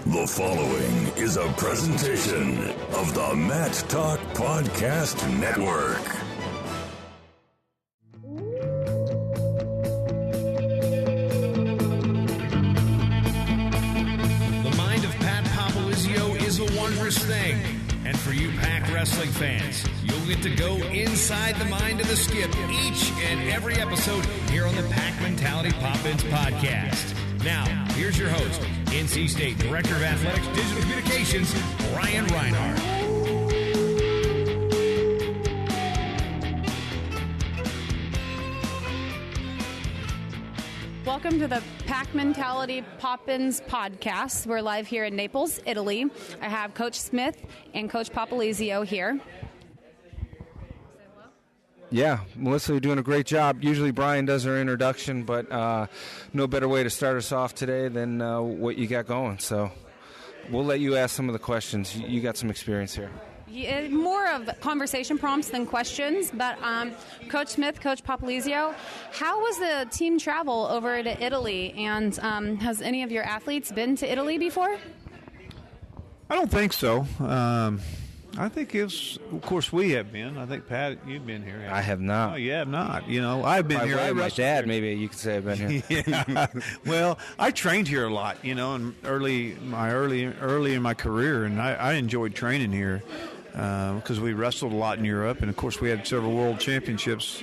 The following is a presentation of the Matt Talk Podcast Network. The mind of Pat Popolizio is a wondrous thing. And for you Pac wrestling fans, you'll get to go inside the mind of the Skip each and every episode here on the Pac Mentality Pop-Ins podcast. Now, here's your host, NC State Director of Athletics Digital Communications, Brian Reinhardt. Welcome to the Pac Mentality Pop-Ins podcast. We're live here in Naples, Italy. I have Coach Smith and Coach Popolizio here. Yeah, Melissa, you're doing a great job. Usually Brian does our introduction, but no better way to start us off today than what you got going. So we'll let you ask some of the questions. You got some experience here. Yeah, more of conversation prompts than questions, but Coach Smith, Coach Popolizio, how was the team travel over to Italy? And has any of your athletes been to Italy before? I don't think so. I think it's, of course, we have been. I think, Pat, you've been here. I have not. Oh, you have not. You know, I've been here. My dad, maybe you could say I've been here. Yeah. Well, I trained here a lot, you know, early in my career, and I enjoyed training here because we wrestled a lot in Europe, and, of course, we had several world championships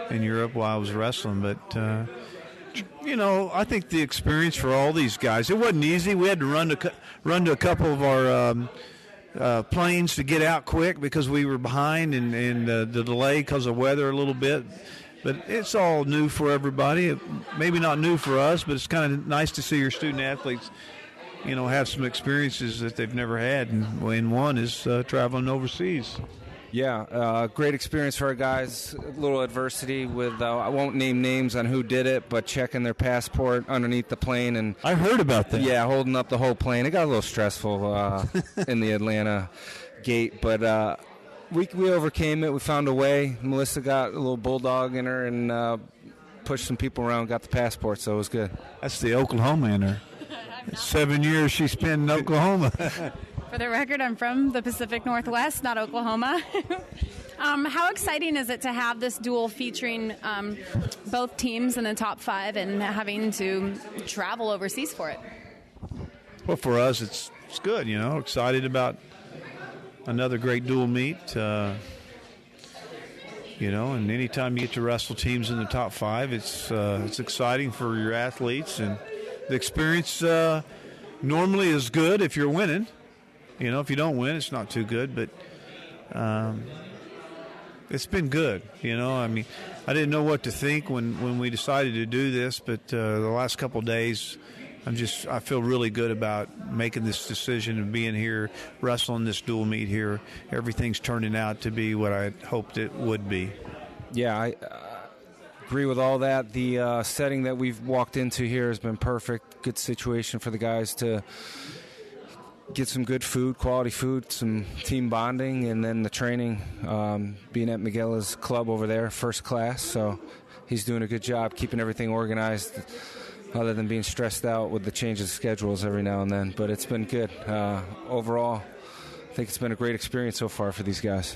in Europe while I was wrestling. But, you know, I think the experience for all these guys, it wasn't easy. We had to run to a couple of our planes to get out quick because we were behind and the delay because of weather a little bit. But it's all new for everybody. Maybe not new for us, but it's kind of nice to see your student athletes, you know, have some experiences that they've never had. And one is traveling overseas. Yeah, great experience for our guys. A little adversity with, I won't name names on who did it, but checking their passport underneath the plane. And I heard about that. Yeah, holding up the whole plane. It got a little stressful in the Atlanta gate, but we overcame it. We found a way. Melissa got a little bulldog in her and pushed some people around, got the passport, so it was good. That's the Oklahoma in her. 7 years she spent in Oklahoma. For the record, I'm from the Pacific Northwest, not Oklahoma. How exciting is it to have this duel featuring both teams in the top five and having to travel overseas for it? Well, for us, it's good, you know. Excited about another great dual meet. You know, and anytime you get to wrestle teams in the top five, it's exciting for your athletes. And the experience normally is good if you're winning. You know, if you don't win, it's not too good, but it's been good. You know, I mean, I didn't know what to think when we decided to do this, but the last couple of days, I feel really good about making this decision and being here, wrestling this dual meet here. Everything's turning out to be what I hoped it would be. Yeah, I agree with all that. The setting that we've walked into here has been perfect. Good situation for the guys to get some good food, quality food, some team bonding, and then the training, being at Miguel's club over there, first class. So he's doing a good job keeping everything organized other than being stressed out with the change of schedules every now and then. But it's been good. Overall, I think it's been a great experience so far for these guys.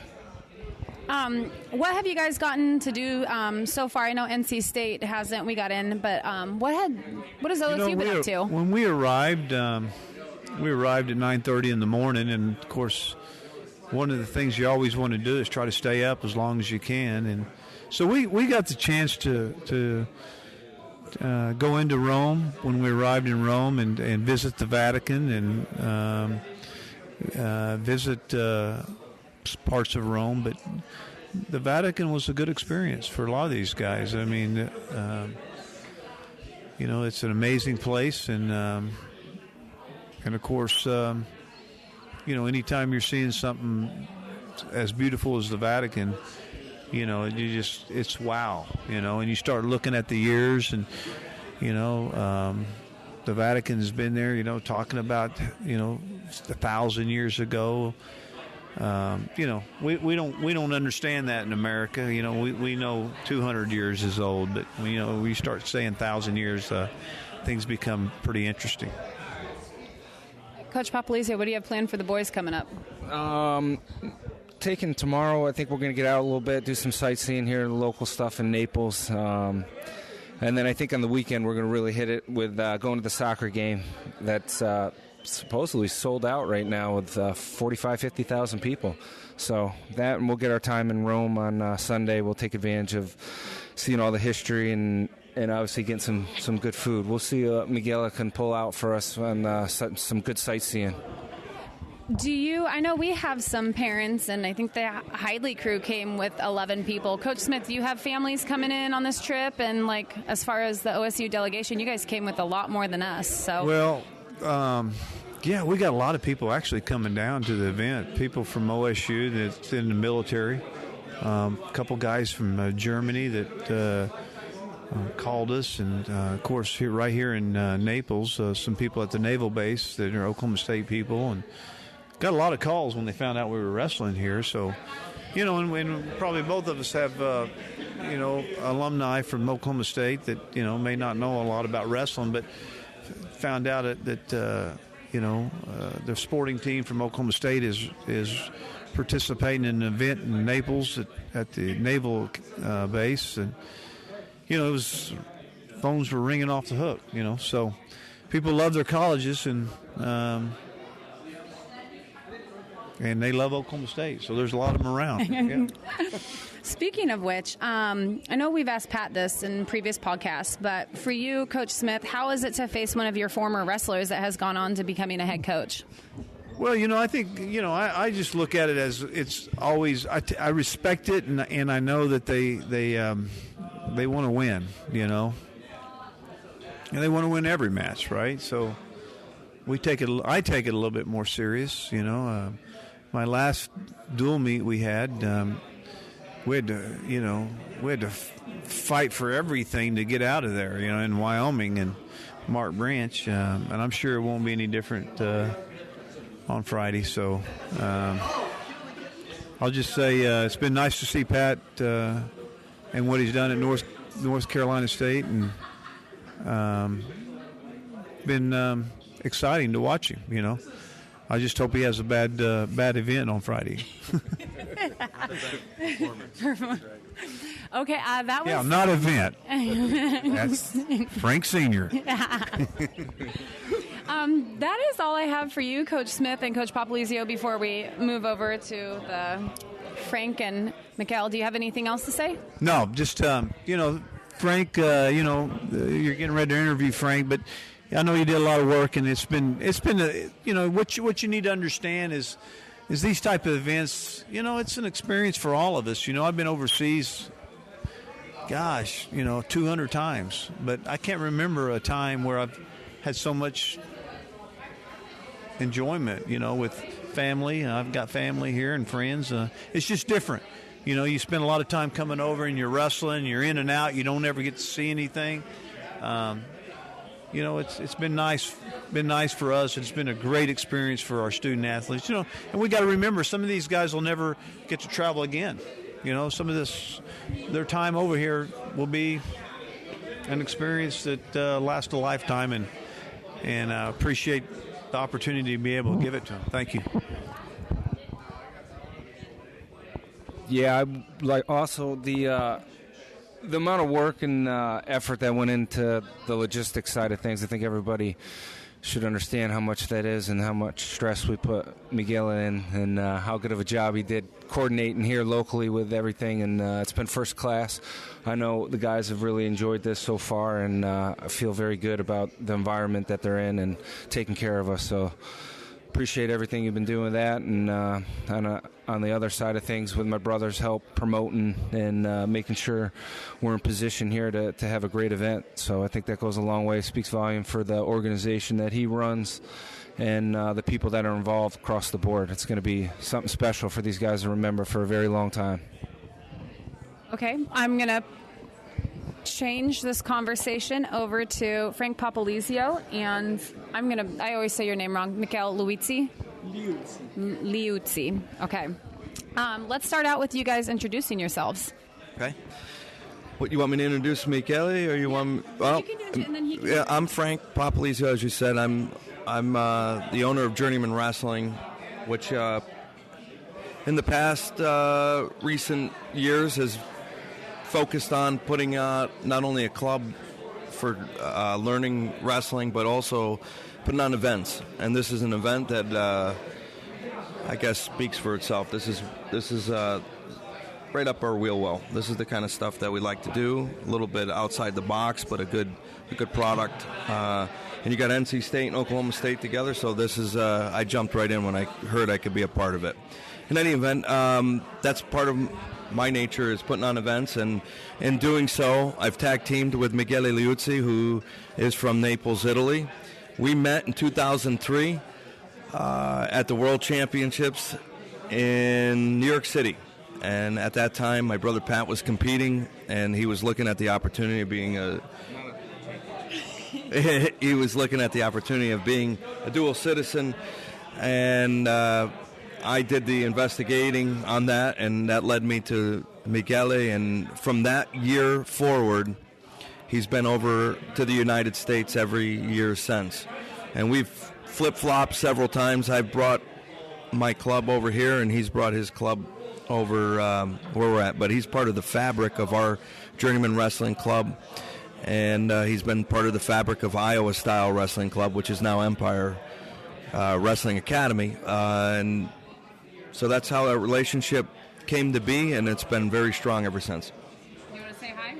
What have you guys gotten to do so far? I know NC State hasn't. We got in, but what has OSU been up to? When we arrived at 9:30 in the morning, and of course, one of the things you always want to do is try to stay up as long as you can. And so we got the chance to go into Rome when we arrived in Rome and visit the Vatican and visit parts of Rome. But the Vatican was a good experience for a lot of these guys. I mean, you know, it's an amazing place, and of course, you know, anytime you're seeing something as beautiful as the Vatican, you know, it's wow, you know, and you start looking at the years, and, you know, the Vatican has been there, you know, talking about, you know, 1,000 years ago. You know, we don't understand that in America. You know, we know 200 years is old, but you know, we start saying 1,000 years, things become pretty interesting. Coach Popolizio, what do you have planned for the boys coming up? Taking tomorrow, I think we're going to get out a little bit, do some sightseeing here, local stuff in Naples. And then I think on the weekend we're going to really hit it with going to the soccer game that's supposedly sold out right now with 50,000 people. So that, and we'll get our time in Rome on Sunday. We'll take advantage of seeing all the history and obviously getting some good food. We'll see what Michele can pull out for us on some good sightseeing. I know we have some parents, and I think the Hidley crew came with 11 people. Coach Smith, do you have families coming in on this trip? And, like, as far as the OSU delegation, you guys came with a lot more than us. So. Well, yeah, we got a lot of people actually coming down to the event. People from OSU that's in the military. A couple guys from Germany that called us, and of course right here in Naples, some people at the naval base that are Oklahoma State people, and got a lot of calls when they found out we were wrestling here. So, and probably both of us have alumni from Oklahoma State that may not know a lot about wrestling, but found out that the sporting team from Oklahoma State is participating in an event in Naples at the naval base, and it was, phones were ringing off the hook, so people love their colleges, and they love Oklahoma State, so there's a lot of them around. Yeah. Speaking of which, I know we've asked Pat this in previous podcasts, but for you, Coach Smith, how is it to face one of your former wrestlers that has gone on to becoming a head coach? Well, I think, I just look at it as it's always, I respect it, and I know that they want to win, and they want to win every match, right? So I take it a little bit more serious, My last dual meet we had to fight for everything to get out of there, in Wyoming and Mark Branch, and I'm sure it won't be any different on Friday. So I'll just say it's been nice to see Pat and what he's done at North Carolina State, and been exciting to watch him. I just hope he has a bad event on Friday. Okay, that was... Yeah, not event. That's Frank Sr. That is all I have for you, Coach Smith and Coach Popolizio, before we move over to the Frank and Michele. Do you have anything else to say? No, just, Frank, you're getting ready to interview Frank, but I know you did a lot of work, and it's been what you need to understand is these type of events, it's an experience for all of us. I've been overseas, 200 times, but I can't remember a time where I've had so much enjoyment, with family. I've got family here and friends. It's just different. You spend a lot of time coming over and you're wrestling, you're in and out, you don't ever get to see anything. It's been nice for us. It's been a great experience for our student athletes. And we got to remember, some of these guys will never get to travel again. Some of their time over here will be an experience that lasts a lifetime, and I appreciate the opportunity to be able to give it to them. Thank you. Yeah, also the amount of work and effort that went into the logistics side of things. I think everybody should understand how much that is and how much stress we put Michele in, and how good of a job he did coordinating here locally with everything, and it's been first class. I know the guys have really enjoyed this so far, and I feel very good about the environment that they're in and taking care of us. So appreciate everything you've been doing with that, and on the other side of things with my brother's help promoting and making sure we're in position here to have a great event. So I think that goes a long way. It speaks volume for the organization that he runs and the people that are involved across the board. It's going to be something special for these guys to remember for a very long time. Okay, I'm going to change this conversation over to Frank Popolizio, and I always say your name wrong, Michele Liuzzi? Liuzzi. Okay. Let's start out with you guys introducing yourselves. Okay. What, you want me to introduce Michele, or you want me? Well, you can do it, and then he can. Yeah, I'm Frank Popolizio, as you said. I'm I'm the owner of Journeyman Wrestling, which in the past recent years has focused on putting out not only a club for learning wrestling, but also putting on events. And this is an event that I guess speaks for itself. This is right up our wheel well. This is the kind of stuff that we like to do, a little bit outside the box, but a good product. And you got NC State and Oklahoma State together, so this is I jumped right in when I heard I could be a part of it. In any event, that's part of my nature, is putting on events, and in doing so, I've tag teamed with Michele Liuzzi, who is from Naples, Italy. We met in 2003 at the World Championships in New York City. And at that time, my brother Pat was competing, and he was looking at the opportunity of being a dual citizen, and I did the investigating on that, and that led me to Michele, and from that year forward, he's been over to the United States every year since. And we've flip-flopped several times. I've brought my club over here, and he's brought his club over where we're at. But he's part of the fabric of our Journeyman Wrestling Club, and he's been part of the fabric of Iowa-style wrestling club, which is now Empire Wrestling Academy. And so that's how our relationship came to be, and it's been very strong ever since. You want to say hi?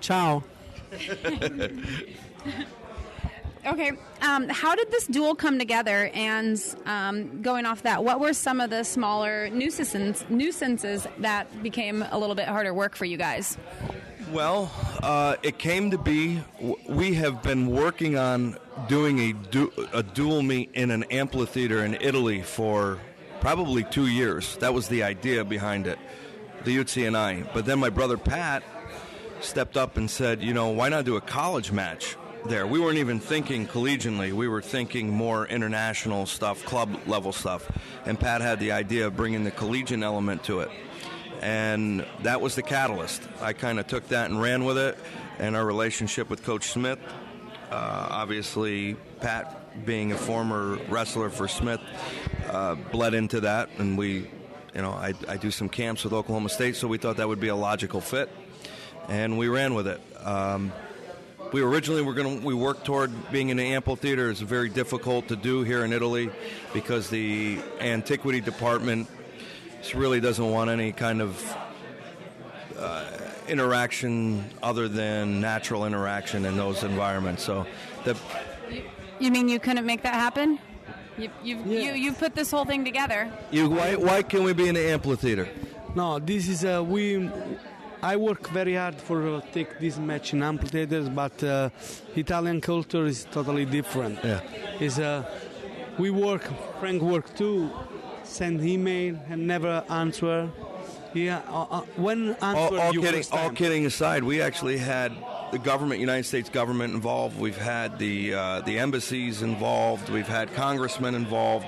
Ciao. Okay. How did this duel come together? And going off that, what were some of the smaller nuisances that became a little bit harder work for you guys? Well, it came to be, we have been working on doing a dual meet in an amphitheater in Italy for probably 2 years. That was the idea behind it, Liuzzi and I. But then my brother Pat stepped up and said, why not do a college match there? We weren't even thinking collegiately. We were thinking more international stuff, club-level stuff. And Pat had the idea of bringing the collegiate element to it. And that was the catalyst. I kind of took that and ran with it. And our relationship with Coach Smith, obviously Pat being a former wrestler for Smith, bled into that. And I do some camps with Oklahoma State, so we thought that would be a logical fit. And we ran with it. We worked toward being in the amphitheater. It's very difficult to do here in Italy because the antiquity department really doesn't want any kind of interaction other than natural interaction in those environments. So, You mean you couldn't make that happen? You've put this whole thing together. Why can't we be in the amphitheater? No, this is I work very hard for take this match in amphitheaters, but Italian culture is totally different. Yeah. Frank work too, send email and never answer. Yeah, when answer all kidding aside, we actually had the government, United States government involved. We've had the embassies involved. We've had congressmen involved,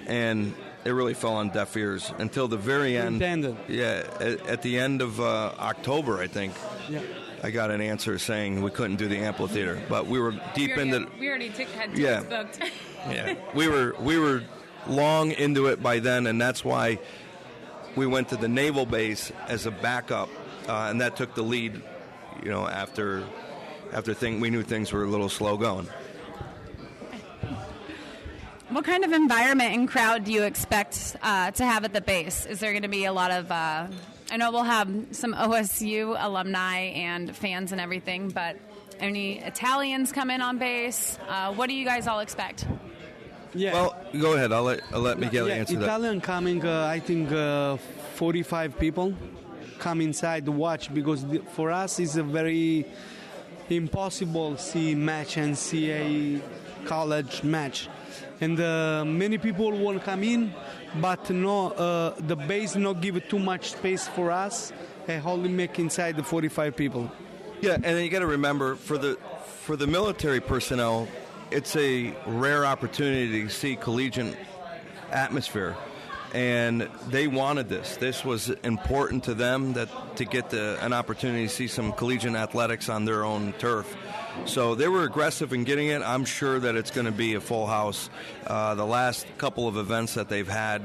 and it really fell on deaf ears until the very end. Yeah, at the end of October, I think. Yeah. I got an answer saying we couldn't do the amphitheater, but we were deep into. We already had tickets booked. Yeah, we were long into it by then, and that's why we went to the naval base as a backup, and that took the lead. After we knew things were a little slow going. What kind of environment and crowd do you expect to have at the base? Is there going to be a lot of, I know we'll have some OSU alumni and fans and everything, but any Italians come in on base? What do you guys all expect? Yeah. Well, go ahead. I'll let Michele answer that. Italian coming, I think 45 people come inside to watch, because for us it's a very impossible to see match NCAA college match. And many people want to come in, but no, the base not give too much space for us, and only make inside the 45 people. Yeah, and then you got to remember, for the military personnel, it's a rare opportunity to see collegiate atmosphere, and they wanted this. This was important to them, that to get an opportunity to see some collegiate athletics on their own turf. So they were aggressive in getting it. I'm sure that it's going to be a full house. The last couple of events that they've had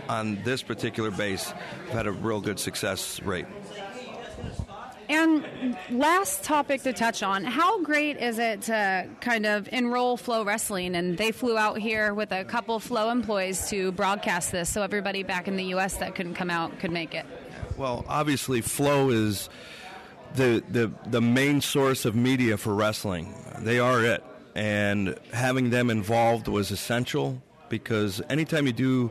on this particular base have had a real good success rate. And last topic to touch on, how great is it to kind of enroll Flow Wrestling? And they flew out here with a couple Flow employees to broadcast this, so everybody back in the U.S. that couldn't come out could make it. Well, obviously, Flow is the main source of media for wrestling. They are it. And having them involved was essential, because anytime you do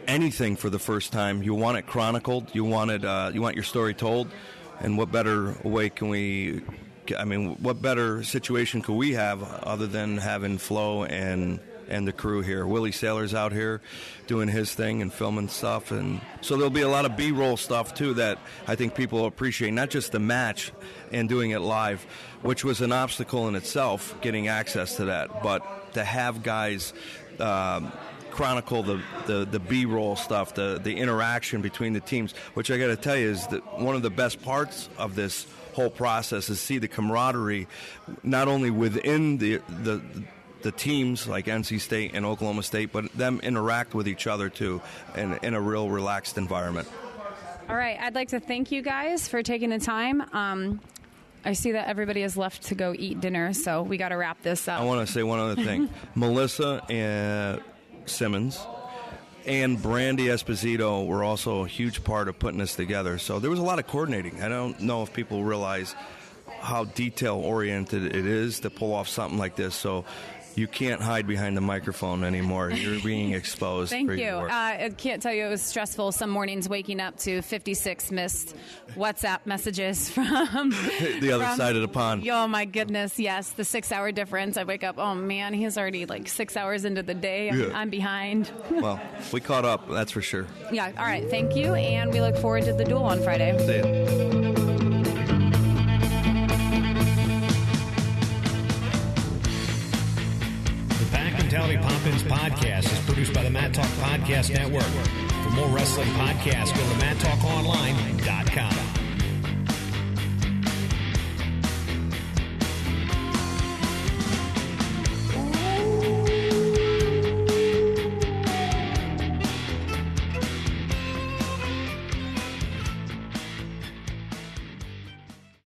anything for the first time, you want it chronicled, you want your story told. And what better way what better situation could we have other than having Flo and the crew here? Willie Saylor's out here doing his thing and filming stuff. And so there'll be a lot of B-roll stuff, too, that I think people will appreciate. Not just the match and doing it live, which was an obstacle in itself, getting access to that, but to have guys chronicle the B-roll stuff, the interaction between the teams, which I got to tell you is that one of the best parts of this whole process is see the camaraderie, not only within the teams like NC State and Oklahoma State, but them interact with each other too in a real relaxed environment. All right, I'd like to thank you guys for taking the time. I see that everybody has left to go eat dinner, so we got to wrap this up. I want to say one other thing. Melissa Simmons and Brandy Esposito were also a huge part of putting this together. So there was a lot of coordinating. I don't know if people realize how detail-oriented it is to pull off something like this. So you can't hide behind the microphone anymore. You're being exposed. Thank for you. your work. I can't tell you it was stressful some mornings waking up to 56 missed WhatsApp messages from the other side of the pond. Oh, my goodness, yes. The 6-hour difference. I wake up, oh, man, he's already like 6 hours into the day. I'm behind. Well, we caught up, that's for sure. Yeah, all right. Thank you, and we look forward to the duel on Friday. See ya. Mentality Pop-Ins podcast is produced by the Matt Talk Podcast Network. For more wrestling podcasts, go to MattTalkOnline.com.